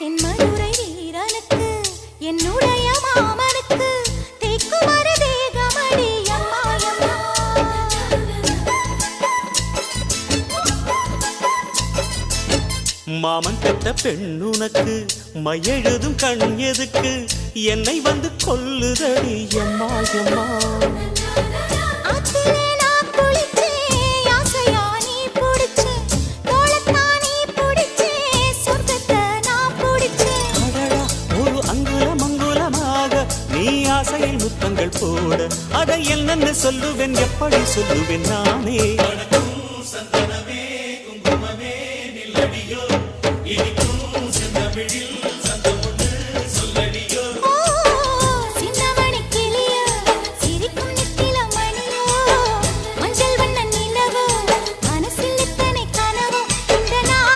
தென்மதுரை வீரனுக்கு என்னுடைய மாமனுக்கு தேக்குமர தேகமடி அம்மாயம்மா மாமன் பெற்ற பெண்ணுனக்கு மையெழுதும் கண் எதுக்கு என்னை வந்து கொல்லுதடி எம்மாயம்மா ஆசையில் முத்தங்கள் போட அதை என்னென்ன சொல்லுவேன் எப்படி சொல்லுவேன் நானே